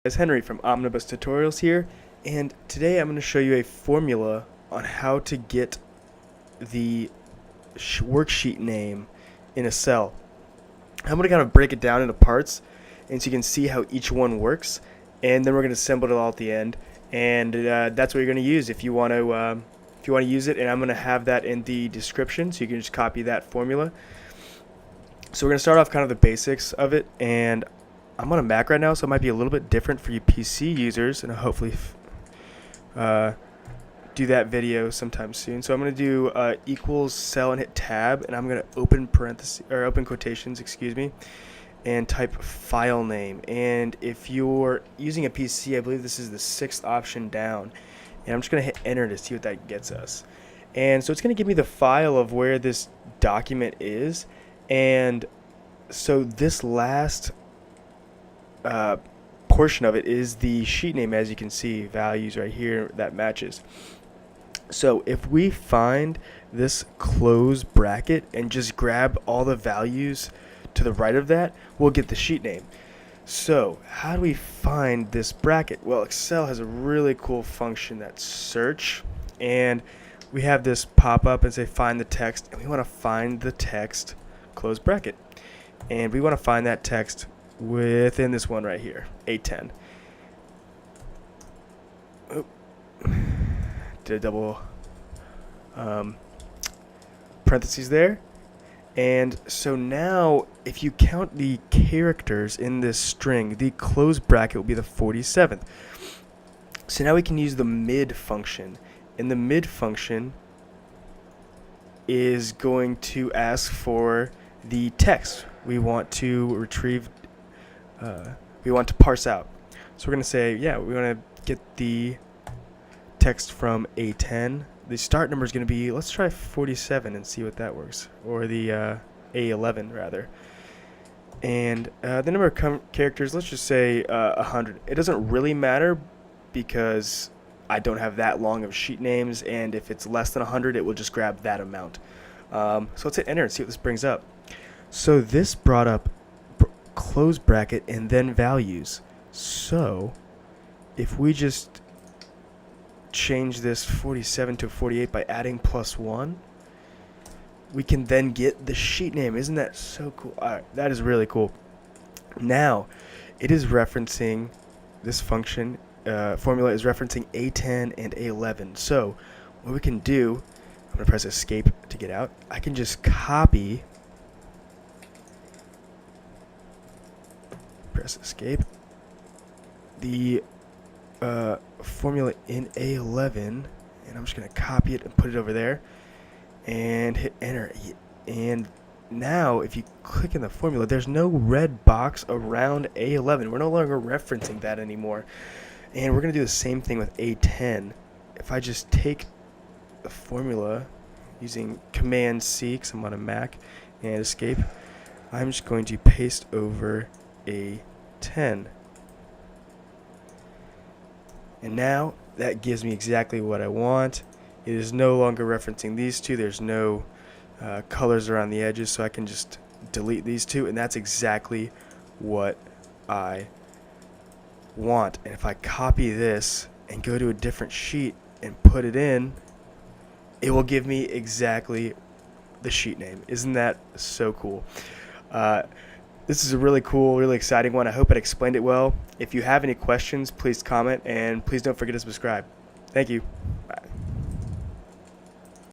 It's Henry from Omnibus Tutorials here, and today I'm going to show you a formula on how to get the worksheet name in a cell. I'm going to kind of break it down into parts, and so you can see how each one works, and then we're going to assemble it all at the end, and that's what you're going to use if you want to use it. And I'm going to have that in the description, so you can just copy that formula. So we're going to start off kind of the basics of it, and I'm on a Mac right now, so it might be a little bit different for you PC users, and I'll hopefully do that video sometime soon. So I'm going to do equals cell and hit tab, and I'm going to open quotations, and type file name. And if you're using a PC, I believe this is the 6th option down, and I'm just going to hit enter to see what that gets us. And so it's going to give me the file of where this document is, and so this last portion of it is the sheet name. As you can see, values right here that matches. So if we find this close bracket and just grab all the values to the right of that, we'll get the sheet name. So how do we find this bracket? Well, Excel has a really cool function that's search, and we have this pop up and say find the text, and we want to find the text close bracket, and we want to find that text within this one right here, A10. Oh, did a double parentheses there. And so now if you count the characters in this string, the close bracket will be the 47th. So now we can use the mid function, and the mid function is going to ask for the text we want to retrieve, we want to parse out. So we're going to say, yeah, we want to get the text from A10. The start number is going to be, let's try 47 and see what that works, or the A11 rather. And the number of characters, let's just say 100. It doesn't really matter because I don't have that long of sheet names, and if it's less than 100, it will just grab that amount. So let's hit enter and see what this brings up. So this brought up close bracket and then values. So if we just change this 47 to 48 by adding +1, we can then get the sheet name. Isn't that so cool? Alright, that is really cool. Now it is referencing this function, formula is referencing A10 and A11. So what we can do, I'm going to press escape to get out. I can just copy, press escape, the formula in A11, and I'm just going to copy it and put it over there and hit enter. And now if you click in the formula, there's no red box around A11. We're no longer referencing that anymore. And we're going to do the same thing with A10. If I just take the formula using Command C, because I'm on a Mac, and escape, I'm just going to paste over A10. And now that gives me exactly what I want. It is no longer referencing these two. There's no colors around the edges, so I can just delete these two, and that's exactly what I want. And if I copy this and go to a different sheet and put it in, it will give me exactly the sheet name. Isn't that so cool? This is a really cool, really exciting one. I hope I explained it well. If you have any questions, please comment, and please don't forget to subscribe. Thank you.